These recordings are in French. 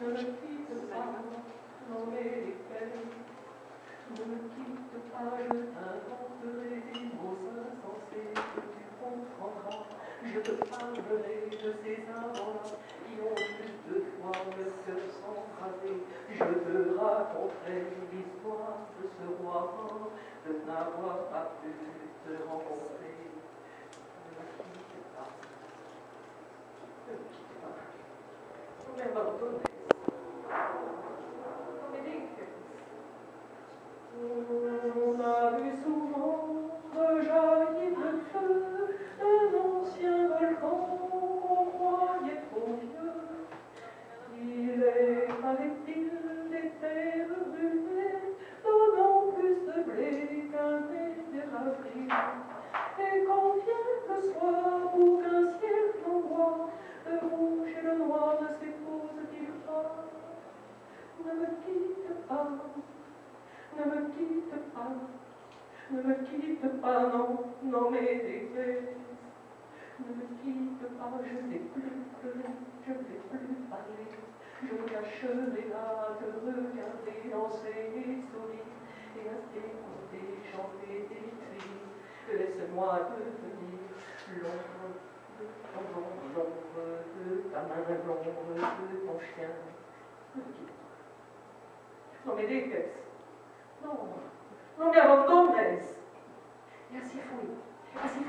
Ne me quitte pas, non mais les peines. Ne me quitte pas, je t'inventerai des mots insensés que tu comprendras. Je te parlerai de ces amants-là qui ont plus de toi le cœur s'embraser. Je te raconterai l'histoire de ce roi mort, de n'avoir pas pu te rencontrer. Ne me quitte pas. Ne me quitte pas. Non me abandones. Non me dejes. On a vu souvent rejaillir le feu d'un ancien volcan qu'on croyait trop vieux. Il est, paraît-il, des terres brûlées, donnant plus de blé qu'un avril. Et quand vient le soir pour qu'un ciel flamboie, le rouge et le noir ne s'épousent-ils pas? Ne me quitte pas. Ne me quitte pas, ne me quitte pas, non, non mais déplaise. Ne me quitte pas, je n'ai plus pleuré, je n'ai plus parlé. Je me cacherai là, te regarder danser et sourire, et à t'écouter chanter des cris. Laisse-moi devenir l'ombre de ton ombre, l'ombre de ta main, l'ombre de ton chien. Ne me quitte pas. Non me dejes. No, no me abandones. Y así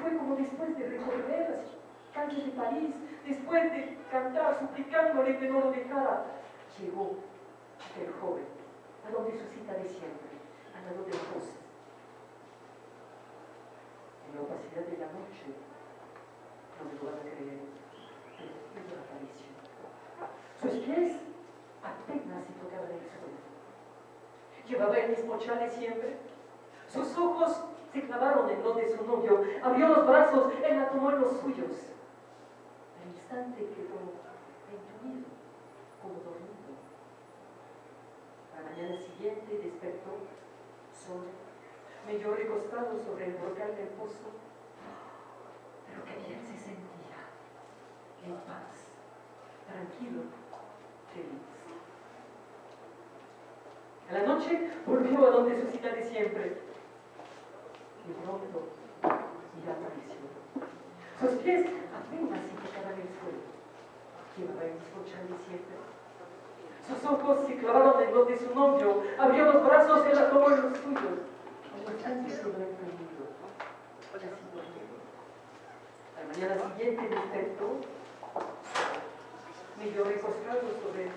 fue como después de recorrer las calles de París, después de cantar suplicándole que no lo dejara, llegó aquel joven a donde su cita de siempre, al lado del poste. En la opacidad de la noche, no me van a creer, pero hizo la aparición. Sus pies apenas se tocaban el suelo. Llevaba el mismo chale siempre. Sus ojos se clavaron en los de su novio. Abrió los brazos, él la tomó en los suyos. Al instante quedó entumido, como dormido. A la mañana siguiente despertó, solo, medio recostado sobre el brocal del pozo. Pero que bien se sentía, en paz, tranquilo, feliz. A la noche volvió a donde su cita de siempre. Y pronto ya apareció. Sus pies apenas se tocaban el suelo. Llevaba el mismo chal de siempre. Sus ojos se clavaron en los de su novio. Abrió los brazos y la tomó en los suyos. Al instante quedó entendido. Casi dormido. A la mañana siguiente despertó, medio recostado sobre el